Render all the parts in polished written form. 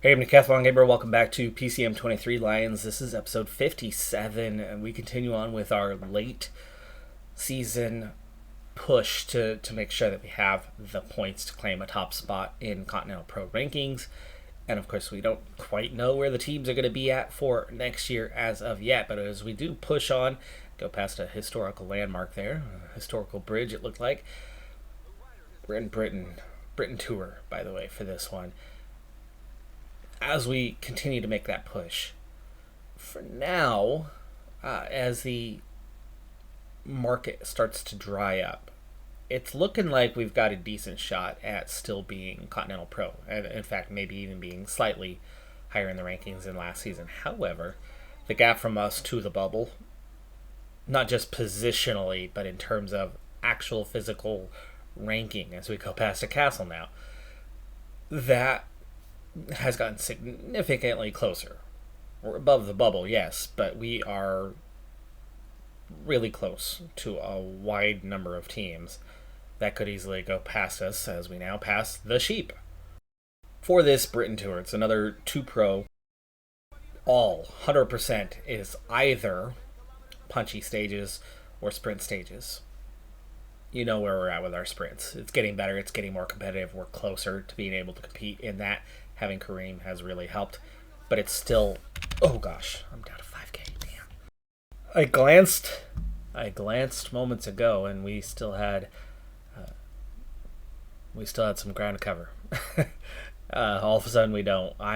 Hey, I'm Decathlon Gamer. Welcome back to PCM23 Lions. This is episode 57, and we continue on with our late season push to make sure that we have the points to claim a top spot in Continental Pro rankings. And of course, we don't quite know where the teams are going to be at for next year as of yet. But as we do push on, go past a historical landmark there, a historical bridge, it looked like. We're in Britain tour, by the way, for this one. As we continue to make that push, for now, as the market starts to dry up, it's looking like we've got a decent shot at still being Continental Pro, and in fact, maybe even being slightly higher in the rankings than last season. However, the gap from us to the bubble, not just positionally, but in terms of actual physical ranking as we go past a castle now, that has gotten significantly closer. We're above the bubble, yes, but we are really close to a wide number of teams that could easily go past us as we now pass the sheep. For this Britain tour, it's another 2 pro. All 100% is either punchy stages or sprint stages. You know where we're at with our sprints. It's getting better, it's getting more competitive, we're closer to being able to compete in that. Having Kareem has really helped, but it's still, oh gosh, I'm down to 5K, damn. I glanced moments ago, and we still had some ground to cover. All of a sudden we don't. I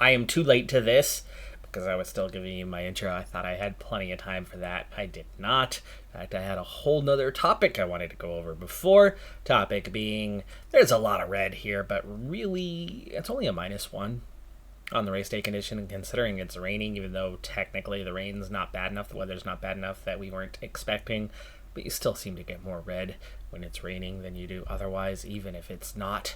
am too late to this because I was still giving you my intro. I thought I had plenty of time for that. I did not. In fact, I had a whole nother topic I wanted to go over before. Topic being, there's a lot of red here, but really, it's only a -1 on the race day condition, and considering it's raining, even though technically the rain's not bad enough, the weather's not bad enough that we weren't expecting, but you still seem to get more red when it's raining than you do otherwise, even if it's not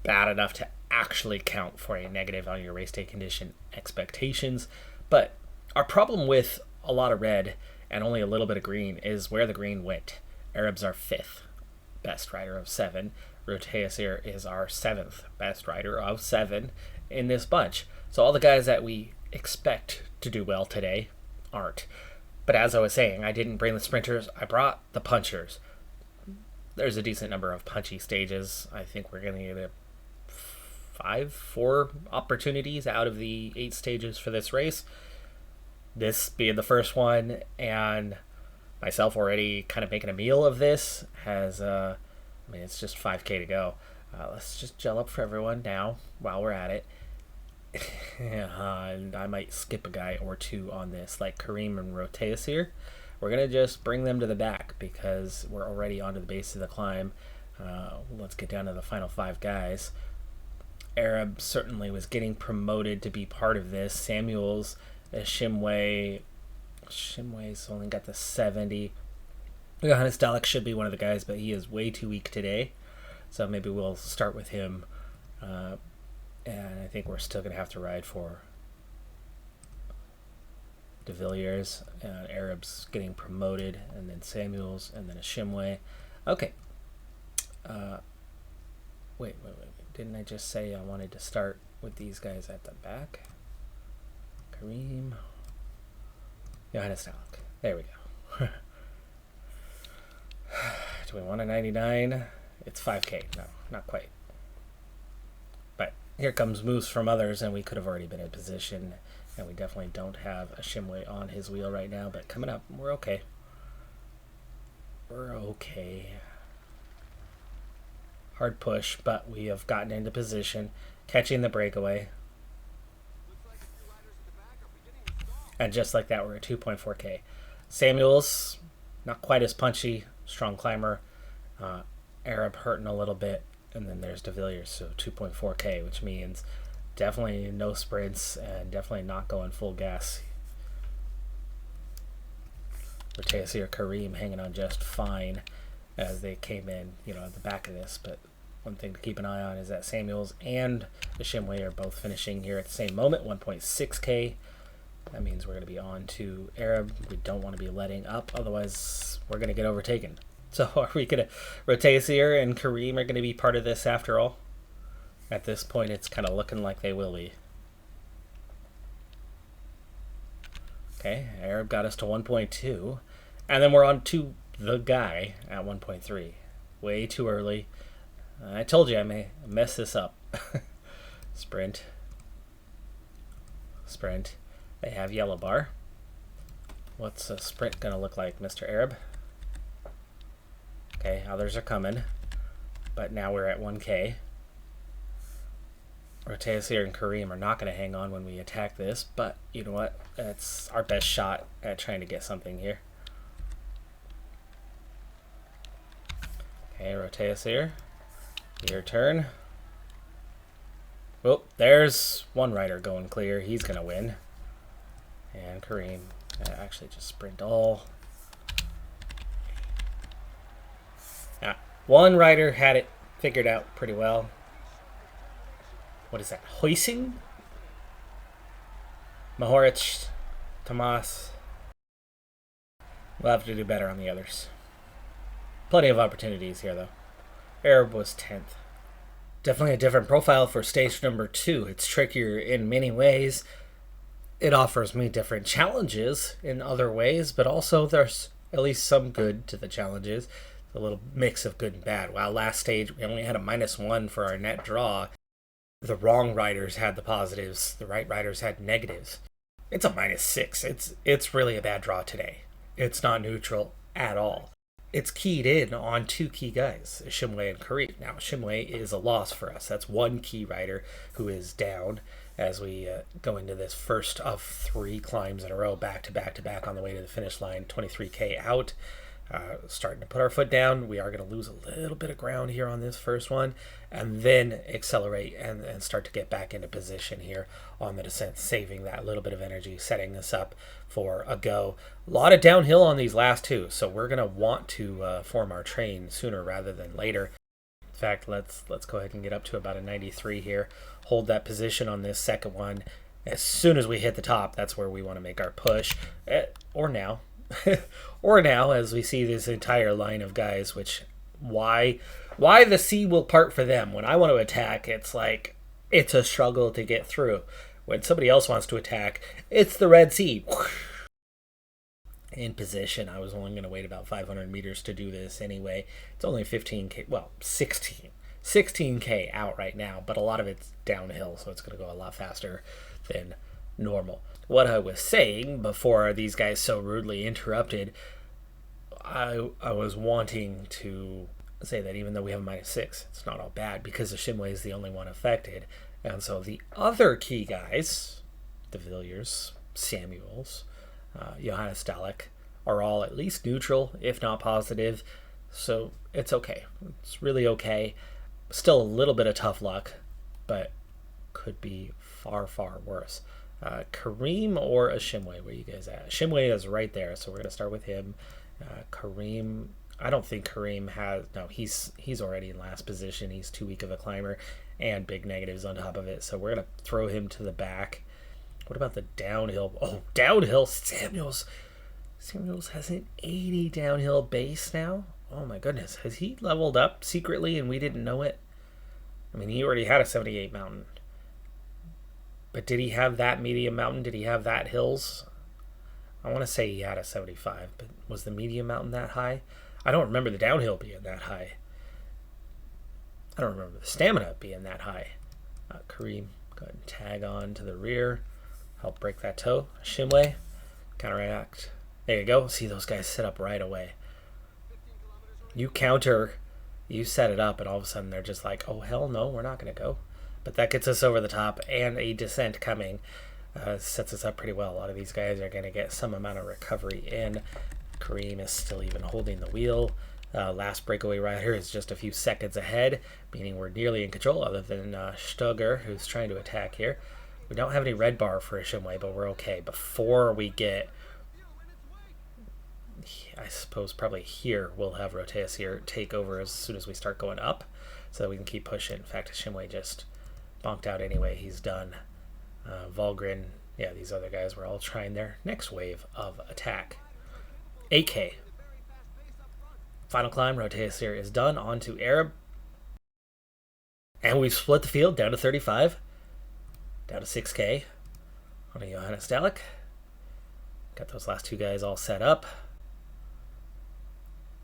bad enough to actually count for a negative on your race day condition expectations. But our problem with a lot of red and only a little bit of green is where the green went. Arab's our 5th best rider of 7. Roteasir is our 7th best rider of 7 in this bunch. So all the guys that we expect to do well today aren't. But as I was saying, I didn't bring the sprinters, I brought the punchers. There's a decent number of punchy stages. I think we're going to get 4 opportunities out of the 8 stages for this race. This being the first one, and myself already kind of making a meal of this, has, it's just 5K to go. Let's just gel up for everyone now while we're at it. And I might skip a guy or two on this, like Kareem and Roteasir. We're going to just bring them to the back because we're already onto the base of the climb. Let's get down to the final 5 guys. Arab certainly was getting promoted to be part of this. Samuel's, Shimway's only got the 70. Johannes Dalek should be one of the guys, but he is way too weak today. So maybe we'll start with him. And I think we're still going to have to ride for De Villiers. Arab's getting promoted, and then Samuel's, and then a Shimway. Okay. Wait. Didn't I just say I wanted to start with these guys at the back? Kareem. Johannes Dalek. There we go. Do we want a 99? It's 5K. No, not quite. But here comes moves from others, and we could have already been in position, and we definitely don't have a Shimway on his wheel right now, but coming up, we're okay. We're okay. Hard push, but we have gotten into position, catching the breakaway. And just like that, we're at 2.4K. Samuel's not quite as punchy, strong climber. Arab hurting a little bit, and then there's De Villiers, so 2.4K, which means definitely no sprints and definitely not going full gas. Roteasir, Kareem hanging on just fine as they came in, at the back of this, but one thing to keep an eye on is that Samuels and the Shimway are both finishing here at the same moment, 1.6K. That means we're going to be on to Arab. We don't want to be letting up, otherwise we're going to get overtaken. So are we going to, Roteasir and Kareem are going to be part of this after all? At this point, it's kind of looking like they will be. Okay, Arab got us to 1.2. And then we're on to the guy at 1.3. Way too early. I told you I may mess this up. Sprint. Sprint. They have yellow bar. What's a sprint going to look like, Mr. Arab? Okay, others are coming. But now we're at 1K. Roteasir and Kareem are not going to hang on when we attack this, but you know what? It's our best shot at trying to get something here. Okay, Roteasir, your turn. Oh, there's one rider going clear. He's going to win. And Kareem, actually just sprint all. Ah, one rider had it figured out pretty well. What is that? Hoising? Mahorich, Tomas. We'll have to do better on the others. Plenty of opportunities here, though. Arab was 10th. Definitely a different profile for stage number 2. It's trickier in many ways. It offers me different challenges in other ways, but also there's at least some good to the challenges. A little mix of good and bad. While last stage we only had a -1 for our net draw, the wrong riders had the positives, the right riders had negatives. It's a -6. It's really a bad draw today. It's not neutral at all. It's keyed in on 2 key guys, Shimway and Kareem. Now, Shimway is a loss for us. That's 1 key rider who is down as we go into this first of 3 climbs in a row, back to back to back on the way to the finish line, 23K out. Starting to put our foot down. We are going to lose a little bit of ground here on this first one, and then accelerate and start to get back into position here on the descent, saving that little bit of energy, setting us up for a go. A lot of downhill on these last 2, so we're going to want to form our train sooner rather than later. In fact, let's go ahead and get up to about a 93 here. Hold that position on this second one. As soon as we hit the top, that's where we want to make our push, or now. Or now, as we see this entire line of guys, which why the sea will part for them. When I want to attack, it's like it's a struggle to get through. When somebody else wants to attack, it's the Red Sea. In position, I was only going to wait about 500 meters to do this anyway. It's only 15K, well, 16K out right now, but a lot of it's downhill, so it's going to go a lot faster than normal. What I was saying before these guys so rudely interrupted, I was wanting to say that even though we have a -6, it's not all bad because the Shimway is the only one affected. And so the other key guys, De Villiers, Samuels, Johannes Dalek, are all at least neutral, if not positive. So it's okay. It's really okay. Still a little bit of tough luck, but could be far, far worse. Kareem or a Shimway? Where you guys at? Shimway is right there, so we're going to start with him. Kareem, I don't think Kareem has... No, he's already in last position. He's too weak of a climber and big negatives on top of it, so we're going to throw him to the back. What about the downhill? Oh, downhill! Samuels has an 80 downhill base now? Oh my goodness. Has he leveled up secretly and we didn't know it? I mean, he already had a 78 mountain. But did he have that medium mountain? Did he have that hills? I want to say he had a 75, but was the medium mountain that high? I don't remember the downhill being that high. I don't remember the stamina being that high. Kareem, go ahead and tag on to the rear. Help break that toe. Shimway, counteract. There you go. See, those guys set up right away. You counter, you set it up, and all of a sudden they're just like, oh, hell no, we're not going to go. But that gets us over the top, and a descent coming sets us up pretty well. A lot of these guys are going to get some amount of recovery in. Kareem is still even holding the wheel. Last breakaway rider is just a few seconds ahead, meaning we're nearly in control, other than Stugger, who's trying to attack here. We don't have any red bar for a Shimway, but we're okay. Before we get... I suppose probably here we'll have Roteus here take over as soon as we start going up, so that we can keep pushing. In fact, Shimway just bonked out anyway. He's done. Volgren, yeah, these other guys were all trying their next wave of attack. 8K. Final climb, Roteus here is done. On to Arab. And we've split the field down to 35. Down to 6K on a Johannes Dalek. Got those last two guys all set up.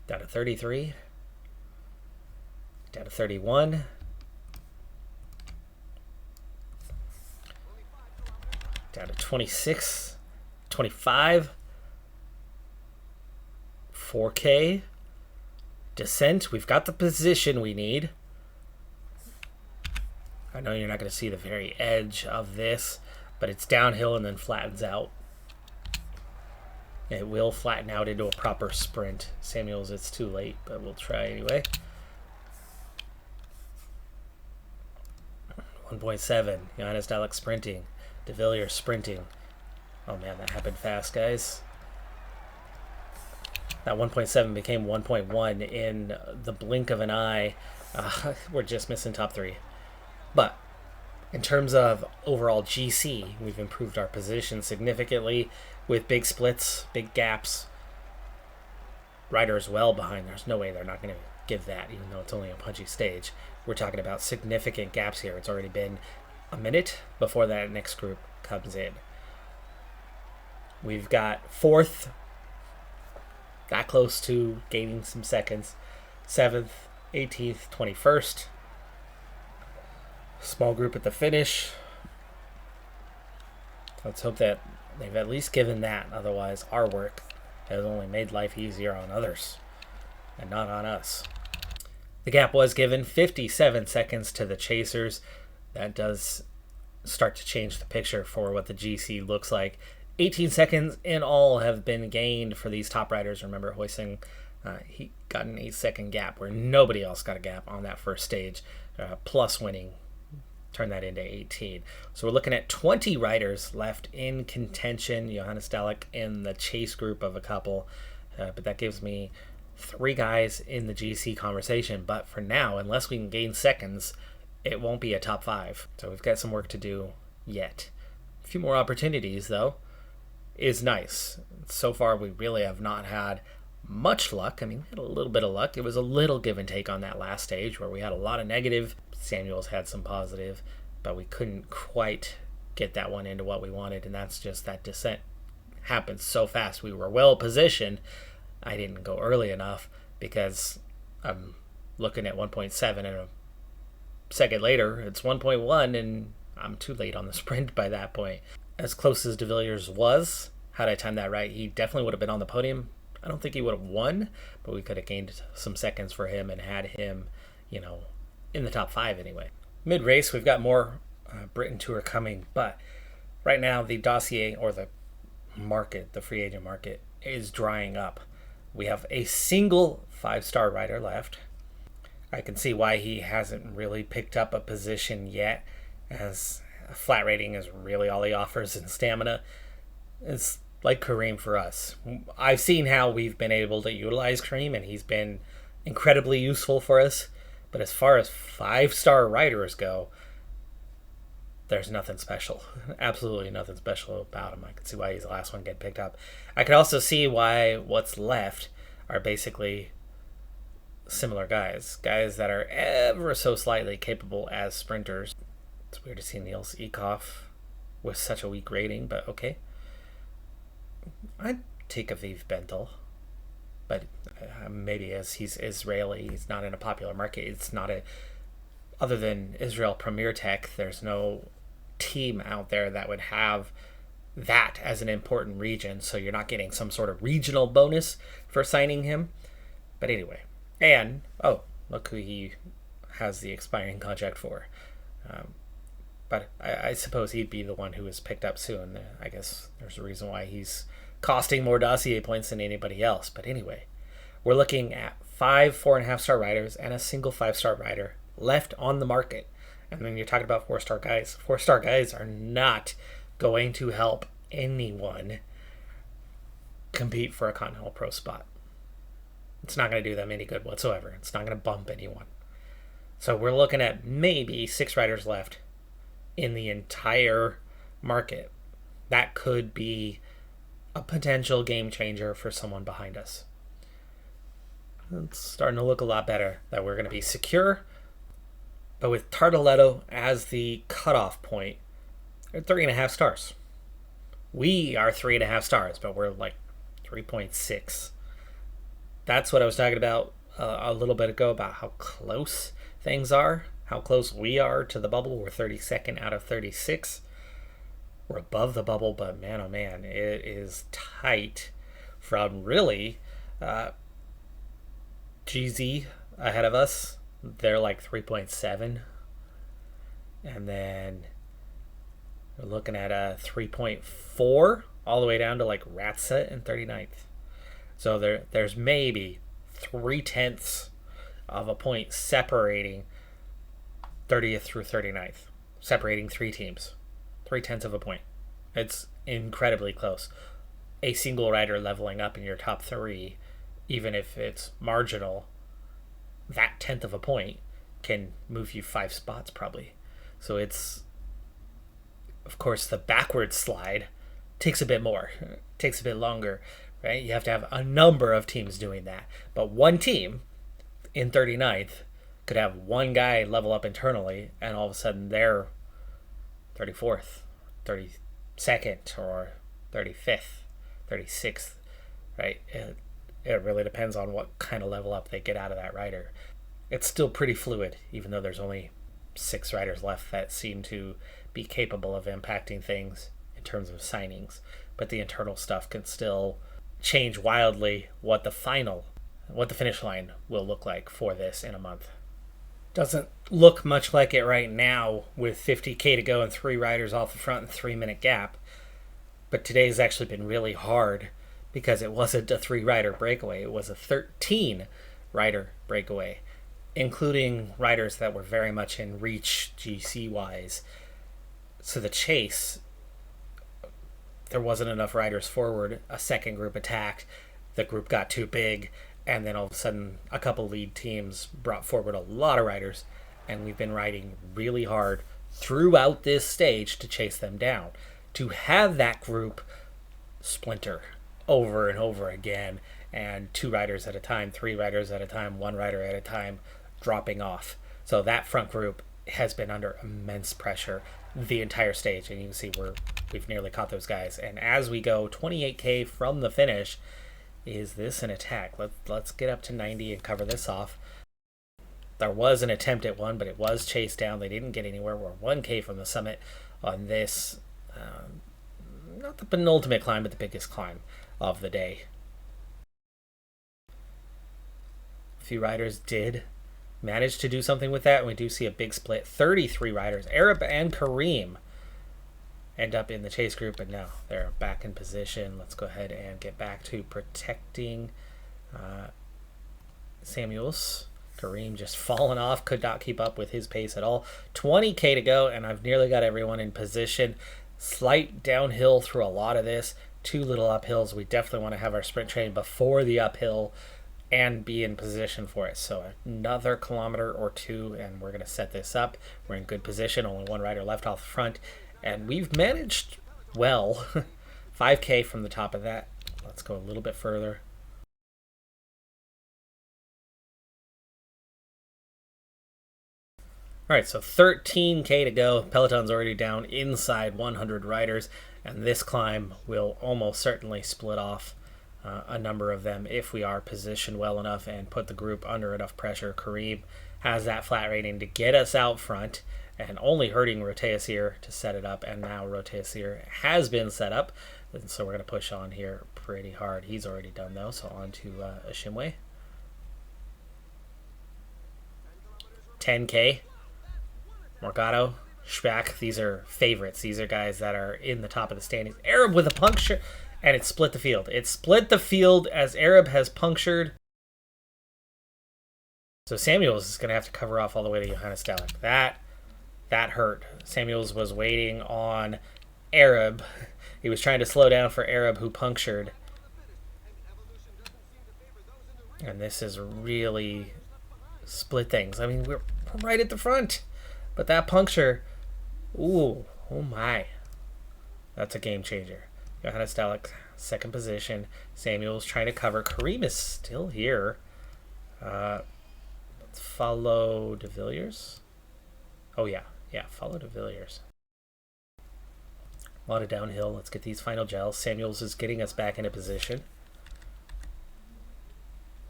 Down to 33. Down to 31. Down to 26. 25. 4K. Descent. We've got the position we need. I know you're not going to see the very edge of this, but it's downhill and then flattens out. It will flatten out into a proper sprint. Samuels, it's too late, but we'll try anyway. 1.7. Johannes Dalek sprinting. De Villiers sprinting. Oh man, that happened fast, guys. That 1.7 became 1.1 in the blink of an eye. We're just missing top 3. But in terms of overall GC, we've improved our position significantly with big splits, big gaps. Riders well behind. There's no way they're not going to give that, even though it's only a punchy stage. We're talking about significant gaps here. It's already been a minute before that next group comes in. We've got 4th, that close to gaining some seconds. 7th, 18th, 21st. Small group at the finish. Let's hope that they've at least given that. Otherwise, our work has only made life easier on others and not on us. The gap was given 57 seconds to the chasers. That does start to change the picture for what the GC looks like. 18 seconds in all have been gained for these top riders. Remember, Hoising, he got an 8-second gap where nobody else got a gap on that first stage, plus winning. Turn that into 18. So we're looking at 20 riders left in contention. Johannes Dalek in the chase group of a couple. But that gives me 3 guys in the GC conversation. But for now, unless we can gain seconds, it won't be a top 5. So we've got some work to do yet. A few more opportunities, though, is nice. So far, we really have not had much luck. I mean, we had a little bit of luck. It was a little give and take on that last stage where we had a lot of negative. Samuels had some positive, but we couldn't quite get that one into what we wanted, and that's just that descent happened so fast. We were well positioned. I didn't go early enough because I'm looking at 1.7 and a second later it's 1.1 and I'm too late on the sprint by that point. As close as De Villiers was, had I timed that right, he definitely would have been on the podium. I don't think he would have won, but we could have gained some seconds for him and had him, in the top 5 anyway. Mid-race, we've got more Britain Tour coming, but right now the dossier, or the market, the free agent market, is drying up. We have a single 5-star rider left. I can see why he hasn't really picked up a position yet, as a flat rating is really all he offers in stamina. It's like Kareem for us. I've seen how we've been able to utilize Kareem, and he's been incredibly useful for us. But as far as 5-star riders go, there's nothing special. Absolutely nothing special about him. I can see why he's the last one getting picked up. I could also see why what's left are basically similar guys. Guys that are ever so slightly capable as sprinters. It's weird to see Niels Eekhoff with such a weak rating, but okay. I'd take Aviv Bentel. But maybe as he's Israeli, he's not in a popular market. It's not other than Israel Premier Tech, there's no team out there that would have that as an important region. So you're not getting some sort of regional bonus for signing him. But anyway, and, look who he has the expiring contract for. But I suppose he'd be the one who is picked up soon. I guess there's a reason why he's costing more dossier points than anybody else. But anyway, we're looking at 5 4.5-star riders and a single 5-star rider left on the market. And then you're talking about 4-star guys. 4-star guys are not going to help anyone compete for a Continental Pro spot. It's not going to do them any good whatsoever. It's not going to bump anyone. So we're looking at maybe 6 riders left in the entire market. That could be a potential game changer for someone behind us. It's starting to look a lot better that we're going to be secure But with Tartaletto as the cutoff point, they're 3.5 stars. We are 3.5 stars, but we're like 3.6. That's what I was talking about a little bit ago about how close things are, how close we are to the bubble. We're 32nd out of 36. We're above the bubble, but man, oh man, it is tight from really GZ ahead of us. They're like 3.7. And then we're looking at a 3.4 all the way down to like Ratset in 39th. So there's maybe 0.3 of a point separating 30th through 39th, separating 3 teams. 0.3 of a point. It's incredibly close. A single rider leveling up in your top 3, even if it's marginal, that 1/10 of a point can move you 5 spots probably. So it's, of course, the backward slide takes a bit more, takes a bit longer, right? You have to have a number of teams doing that. But one team in 39th could have one guy level up internally, and all of a sudden they're 34th, 32nd, or 35th, 36th, right? It really depends on what kind of level up they get out of that rider. It's still pretty fluid, even though there's only 6 riders left that seem to be capable of impacting things in terms of signings. But the internal stuff can still change wildly what the finish line will look like for this in a month. Doesn't look much like it right now with 50K to go and 3 riders off the front and 3-minute gap. But today's actually been really hard because it wasn't a 3-rider breakaway. It was a 13-rider breakaway, including riders that were very much in reach GC-wise. So the chase, there wasn't enough riders forward. A second group attacked. The group got too big. And then all of a sudden, a couple lead teams brought forward a lot of riders. And we've been riding really hard throughout this stage to chase them down. To have that group splinter over and over again, and 2 riders at a time, 3 riders at a time, 1 rider at a time dropping off. So that front group has been under immense pressure the entire stage. And you can see we've nearly caught those guys. And as we go 28K from the finish, is this an attack? Let's get up to 90 and cover this off. There was an attempt at one, but it was chased down. They didn't get anywhere. We're 1K from the summit on this, not the penultimate climb, but the biggest climb of the day. A few riders did manage to do something with that, and we do see a big split. 33 riders, Arab and Kareem, end up in the chase group, and now they're back in position. Let's go ahead and get back to protecting Samuels. Kareem just fallen off, could not keep up with his pace at all. 20K to go, and I've nearly got everyone in position. Slight downhill through a lot of this. 2 little uphills. We definitely want to have our sprint train before the uphill and be in position for it. So another kilometer or 2, and we're going to set this up. We're in good position. Only 1 rider left off the front, and we've managed well. 5K from the top of that. Let's go a little bit further. All right, so 13K to go. Peloton's already down inside 100 riders, and this climb will almost certainly split off a number of them if we are positioned well enough and put the group under enough pressure. Kareem has that flat rating to get us out front, and only hurting Roteasir to set it up, and now Roteasir has been set up, and so we're going to push on here pretty hard. He's already done, though, so on to Ashimwe. 10K. Morgado, Schwack, these are favorites. These are guys that are in the top of the standings. Arab with a puncture, and it split the field. It split the field as Arab has punctured. So Samuels is going to have to cover off all the way to Johannes Dalek. That hurt. Samuels was waiting on Arab. He was trying to slow down for Arab, who punctured. And this is really split things. I mean, we're right at the front. But that puncture, ooh, oh my. That's a game changer. Johannes Dalek, second position. Samuel's trying to cover. Kareem is still here. Let's follow De Villiers. Oh, yeah. Yeah, follow de Villiers. A lot of downhill. Let's get these final gels. Samuels is getting us back into position.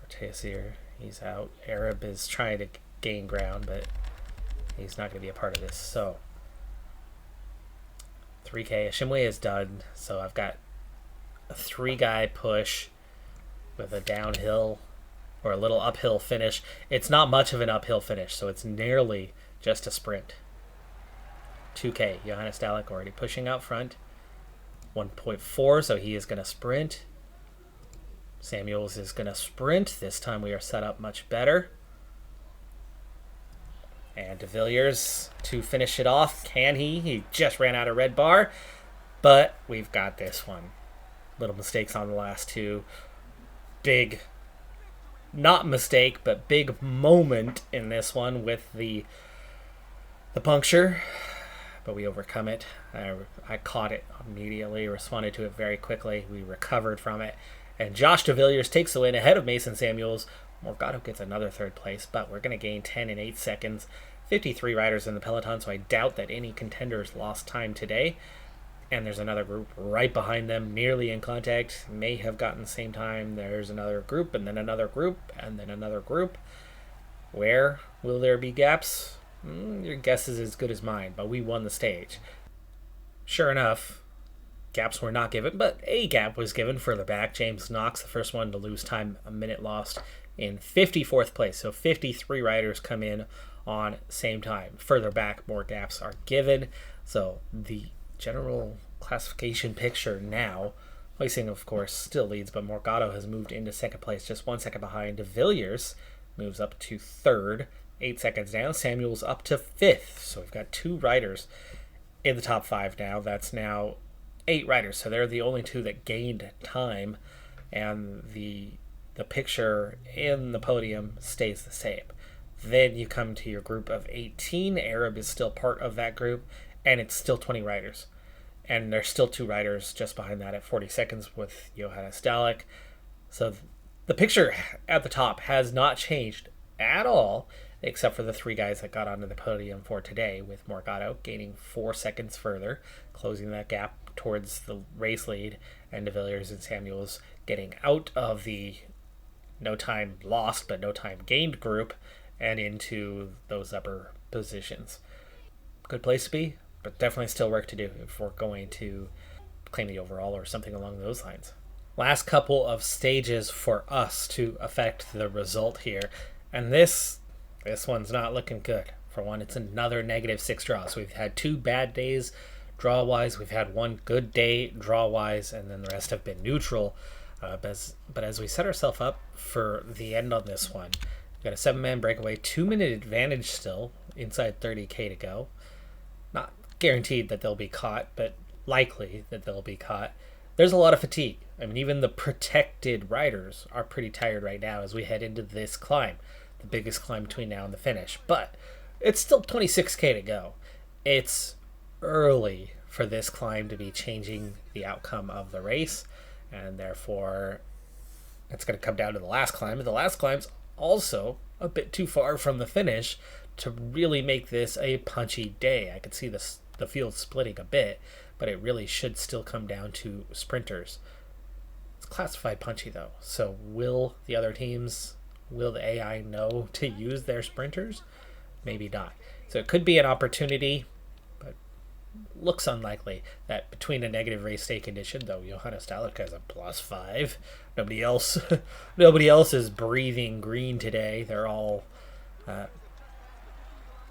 Orteas here. He's out. Arab is trying to gain ground, but he's not going to be a part of this. So, 3K. Ashimwe is done. So I've got a 3-guy push with a downhill or a little uphill finish. It's not much of an uphill finish, so it's nearly just a sprint. 2K. Johannes Dalek already pushing out front. 1.4, so he is going to sprint. Samuels is going to sprint. This time we are set up much better. And de Villiers to finish it off. Can he? He just ran out of red bar. But we've got this one. Little mistakes on the last two. Big, not mistake, but big moment in this one with the puncture. But we overcome it. I caught it immediately, responded to it very quickly. We recovered from it. And Josh de Villiers takes the win ahead of Mason Samuels. Morgado gets another third place, but we're going to gain 10 and 8 seconds. 53 riders in the peloton, so I doubt that any contenders lost time today. And there's another group right behind them, nearly in contact. May have gotten the same time. There's another group, and then another group, and then another group. Where will there be gaps? Your guess is as good as mine, but we won the stage. Sure enough, gaps were not given, but a gap was given further back. James Knox, the first one to lose time, a minute lost in 54th place. So 53 riders come in on same time. Further back, more gaps are given. So the general classification picture now, Hoising, of course, still leads, but Morgado has moved into second place, just 1 second behind. De Villiers moves up to third, 8 seconds down. Samuel's up to fifth. So we've got 2 riders in the top 5 now. That's now 8 riders. So they're the only 2 that gained time, and the picture in the podium stays the same. Then you come to your group of 18. Arab is still part of that group, and it's still 20 riders. And there's still 2 riders just behind that at 40 seconds with Johannes Dalek. So the picture at the top has not changed at all, except for the 3 guys that got onto the podium for today, with Morgado gaining 4 seconds further, closing that gap towards the race lead, and de Villiers and Samuels getting out of the no time lost but no time gained group and into those upper positions. Good place to be, but definitely still work to do if we're going to claim the overall or something along those lines. Last couple of stages for us to affect the result here, and this one's not looking good. For one, it's another -6 draws. We've had 2 bad days draw-wise. We've had 1 good day draw-wise, and then the rest have been neutral. But as we set ourselves up for the end on this one, we've got a 7-man breakaway, 2-minute advantage still, inside 30K to go. Not guaranteed that they'll be caught, but likely that they'll be caught. There's a lot of fatigue. I mean, even the protected riders are pretty tired right now as we head into this climb, the biggest climb between now and the finish. But it's still 26K to go. It's early for this climb to be changing the outcome of the race, and therefore it's going to come down to the last climb. And the last climb's also a bit too far from the finish to really make this a punchy day. I could see the field splitting a bit, but it really should still come down to sprinters. It's classified punchy though, so will the other teams, will the AI know to use their sprinters? Maybe not. So it could be an opportunity, but looks unlikely. That between a negative race day condition, though, Johannes Dalek has a +5. Nobody else is breathing green today. They're all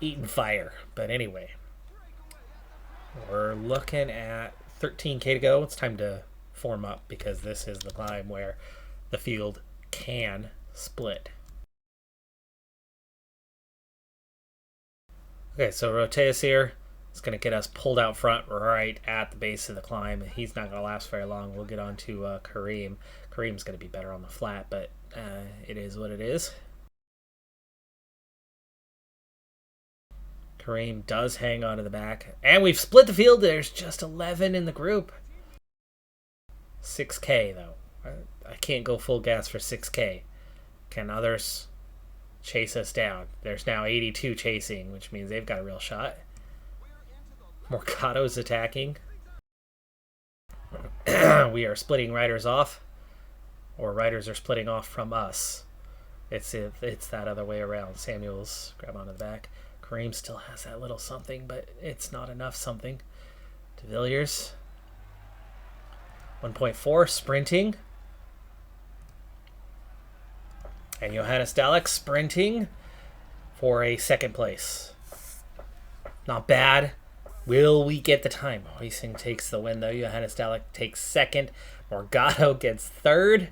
eating fire. But anyway, we're looking at 13K to go. It's time to form up because this is the climb where the field can split. Okay, so Roteas here is going to get us pulled out front right at the base of the climb. He's not going to last very long. We'll get on to Kareem. Kareem's going to be better on the flat, but it is what it is. Kareem does hang on to the back. And we've split the field. There's just 11 in the group. 6K, though. I can't go full gas for 6K. Can others chase us down. There's now 82 chasing, which means they've got a real shot. Morgado's attacking. We are splitting riders off, or riders are splitting off from us. It's that other way around. Samuel's grab onto the back. Kareem still has that little something, but it's not enough something. De Villiers. 1.4 sprinting. And Johannes Dalek sprinting for a second place. Not bad. Will we get the time? Hoising takes the win, though. Johannes Dalek takes second. Morgado gets third.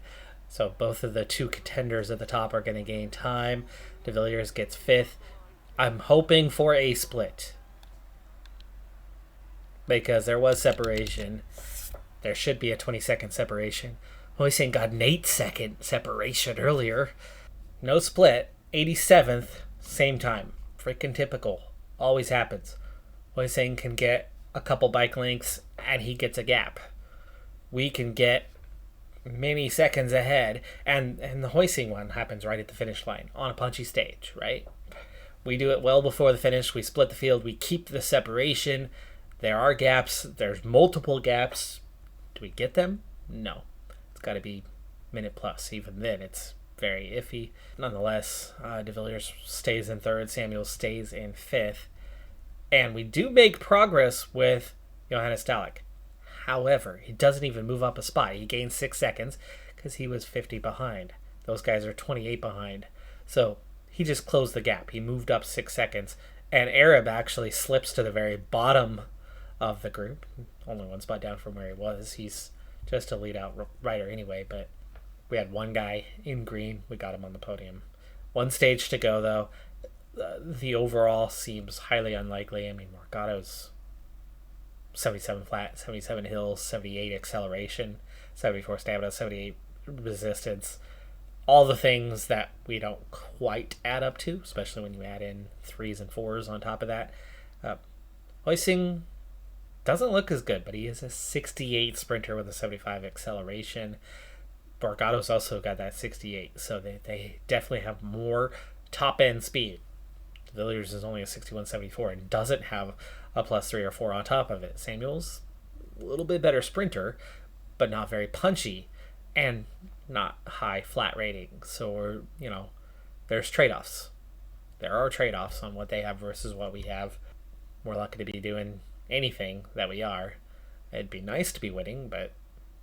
So both of the two contenders at the top are going to gain time. De Villiers gets fifth. I'm hoping for a split, because there was separation. There should be a 20-second separation. Hoising got an 8-second separation earlier. No split. 87th, same time. Freaking typical. Always happens. Hoising can get a couple bike lengths and he gets a gap. We can get many seconds ahead, and the hoisting one happens right at the finish line on a punchy stage, right? We do it well before the finish. We split the field. We keep the separation. There are gaps. There's multiple gaps. Do we get them? No. It's got to be minute plus. Even then, it's very iffy. Nonetheless, De Villiers stays in third. Samuel stays in fifth. And we do make progress with Johannes Dalek. However, he doesn't even move up a spot. He gains 6 seconds because he was 50 behind. Those guys are 28 behind. So he just closed the gap. He moved up 6 seconds. And Arab actually slips to the very bottom of the group. Only one spot down from where he was. He's just a lead-out rider anyway, but we had one guy in green. We got him on the podium. One stage to go, though. The overall seems highly unlikely. I mean, Morgado's 77 flat, 77 hills, 78 acceleration, 74 stamina, 78 resistance. All the things that we don't quite add up to, especially when you add in 3s and 4s on top of that. Hoising doesn't look as good, but he is a 68 sprinter with a 75 acceleration. Morgado's also got that 68, so they definitely have more top-end speed. Villiers is only a 61-74 and doesn't have a +3 or 4 on top of it. Samuel's a little bit better sprinter, but not very punchy and not high flat rating. So there's trade-offs. There are trade-offs on what they have versus what we have. We're lucky to be doing anything that we are. It'd be nice to be winning, but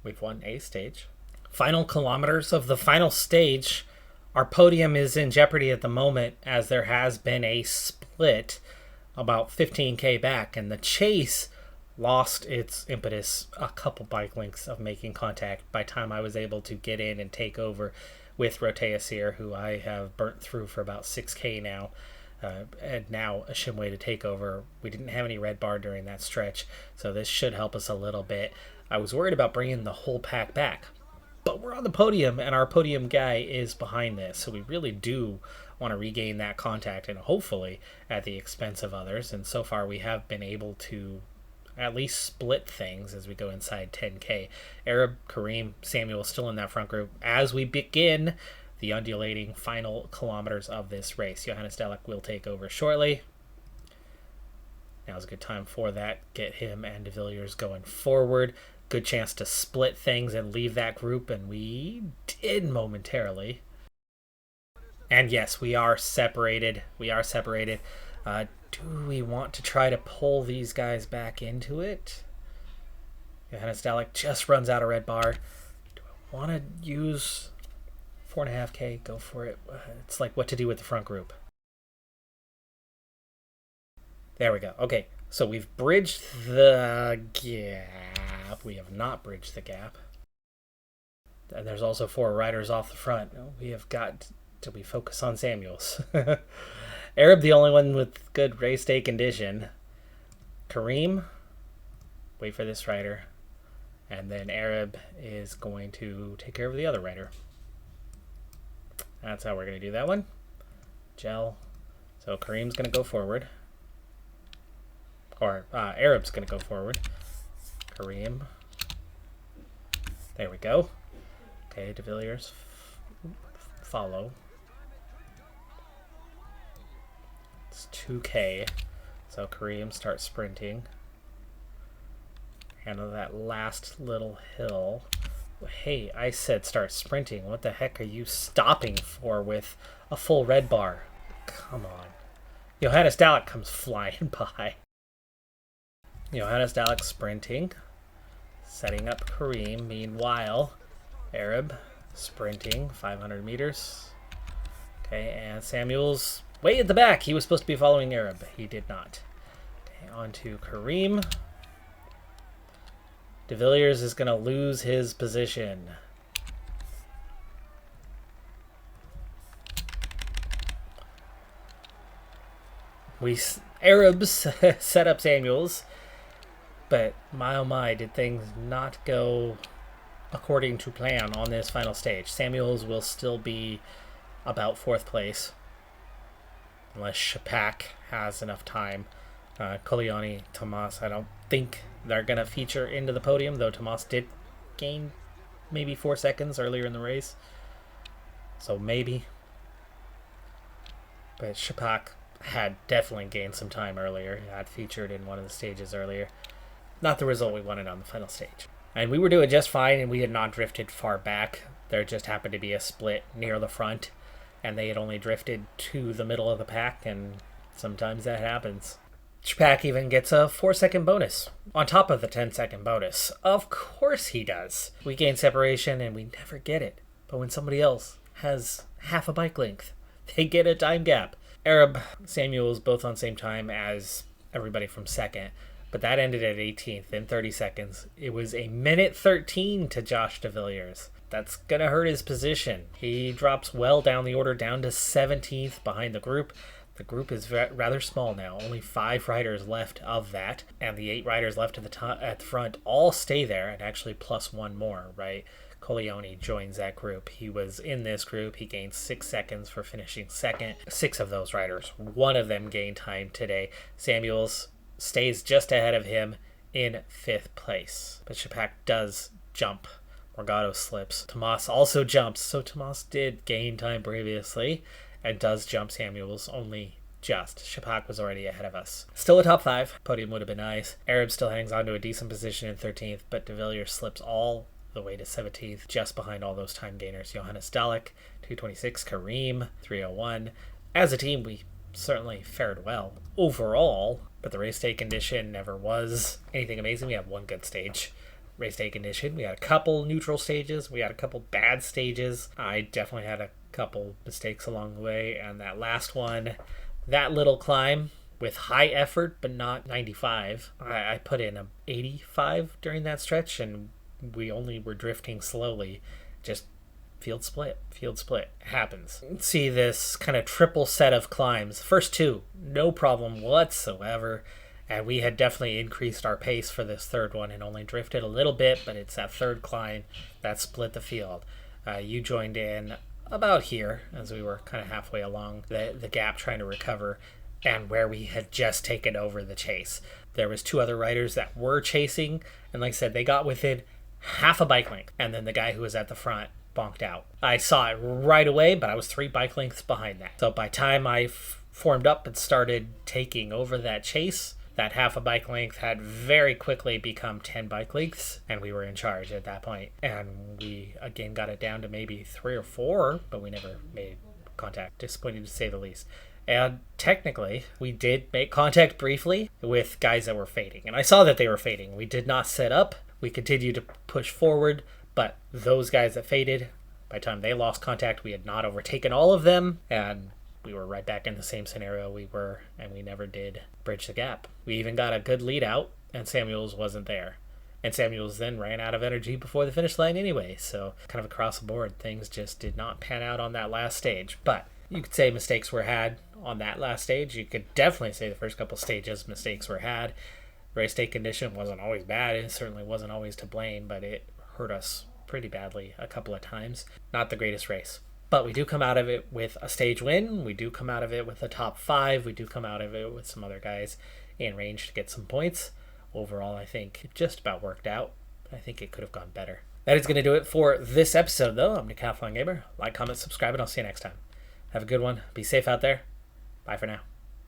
we've won a stage. Final kilometers of the final stage. Our podium is in jeopardy at the moment, as there has been a split about 15k back, and the chase lost its impetus a couple bike lengths of making contact by the time I was able to get in and take over with Roteasir, who I have burnt through for about 6k now, and now a shim way to take over. We didn't have any red bar during that stretch, so this should help us a little bit. I was worried about bringing the whole pack back, but we're on the podium, and our podium guy is behind this, so we really do want to regain that contact, and hopefully at the expense of others. And so far we have been able to at least split things as we go inside 10k. Arab, Kareem, Samuel still in that front group as we begin the undulating final kilometers of this race. Johannes Dalek will take over shortly. Now's a good time for that. Get him and De Villiers going forward. Good chance to split things and leave that group, and we did momentarily. And yes, we are separated. We are separated. Do we want to try to pull these guys back into it? Johannes Dalek just runs out of red bar. Do I want to use 4.5k? Go for it. It's like what to do with the front group. There we go. Okay, so we've bridged the gap. We have not bridged the gap. And there's also 4 riders off the front. We have got to be focused on Samuels. Arab, the only one with good race day condition. Kareem, wait for this rider. And then Arab is going to take care of the other rider. That's how we're going to do that one. Gel. So Kareem's going to go forward. Or Arab's going to go forward. Kareem. There we go. Okay, De Villiers. Follow. 2K. So Kareem starts sprinting. Handle that last little hill. Hey, I said start sprinting. What the heck are you stopping for with a full red bar? Come on. Johannes Dalek comes flying by. Johannes Dalek sprinting. Setting up Kareem. Meanwhile, Arab sprinting 500 meters. Okay, and Samuel's way at the back. He was supposed to be following Arab, but he did not. Okay, on to Kareem. De Villiers is going to lose his position. Arabs set up Samuels, but my oh my, did things not go according to plan on this final stage. Samuels will still be about 4th place, unless Shapak has enough time. Colioni, Tomas, I don't think they're going to feature into the podium, though Tomas did gain maybe 4 seconds earlier in the race. So maybe. But Shapak had definitely gained some time earlier. He had featured in one of the stages earlier. Not the result we wanted on the final stage. And we were doing just fine, and we had not drifted far back. There just happened to be a split near the front, and they had only drifted to the middle of the pack, and sometimes that happens. Shapak even gets a 4-second bonus on top of the 10-second bonus. Of course he does. We gain separation and we never get it. But when somebody else has half a bike length, they get a time gap. Arab, Samuels both on same time as everybody from second, but that ended at 18th in 30 seconds. It was a minute 13 to Josh De Villiers. That's going to hurt his position. He drops well down the order, down to 17th behind the group. The group is rather small now, only 5 riders left of that, and the 8 riders left at the front all stay there, and actually plus 1 more, right? Colioni joins that group. He was in this group. He gained 6 seconds for finishing second. 6 of those riders, 1 of them gained time today. Samuels stays just ahead of him in 5th place, but Shapak does jump. Morgado slips. Tomas also jumps, so Tomas did gain time previously, and does jump Samuels only just. Shapak was already ahead of us. Still a top 5. Podium would have been nice. Arab still hangs on to a decent position in 13th, but De Villiers slips all the way to 17th, just behind all those time gainers. Johannes Dalek, 226. Kareem, 301. As a team, we certainly fared well overall, but the race day condition never was anything amazing. We had 1 good stage. Race day condition. We had a couple neutral stages. We had a couple bad stages. I definitely had a couple mistakes along the way, and that last one, that little climb with high effort but not 95, I put in a 85 during that stretch, and we only were drifting slowly. Just field split happens. See this kind of triple set of climbs. First 2, no problem whatsoever, and we had definitely increased our pace for this 3rd one and only drifted a little bit, but it's that 3rd climb that split the field. You joined in about here as we were kind of halfway along the gap trying to recover, and where we had just taken over the chase. There was 2 other riders that were chasing, and like I said, they got within half a bike length, and then the guy who was at the front bonked out. I saw it right away, but I was 3 bike lengths behind that. So by time I formed up and started taking over that chase, that half a bike length had very quickly become 10 bike lengths, and we were in charge at that point. And we again got it down to maybe 3 or 4, but we never made contact. Disappointing to say the least. And technically, we did make contact briefly with guys that were fading, and I saw that they were fading. We did not set up. We continued to push forward, but those guys that faded, by the time they lost contact, we had not overtaken all of them, and we were right back in the same scenario we were, and we never did bridge the gap. We even got a good lead out, and Samuels wasn't there. And Samuels then ran out of energy before the finish line anyway, so kind of across the board, things just did not pan out on that last stage. But you could say mistakes were had on that last stage. You could definitely say the first couple stages mistakes were had. Race day condition wasn't always bad. It certainly wasn't always to blame, but it hurt us pretty badly a couple of times. Not the greatest race. But we do come out of it with a stage win. We do come out of it with a top 5. We do come out of it with some other guys in range to get some points. Overall, I think it just about worked out. I think it could have gone better. That is going to do it for this episode, though. I'm Decathlon Gamer. Like, comment, subscribe, and I'll see you next time. Have a good one. Be safe out there. Bye for now.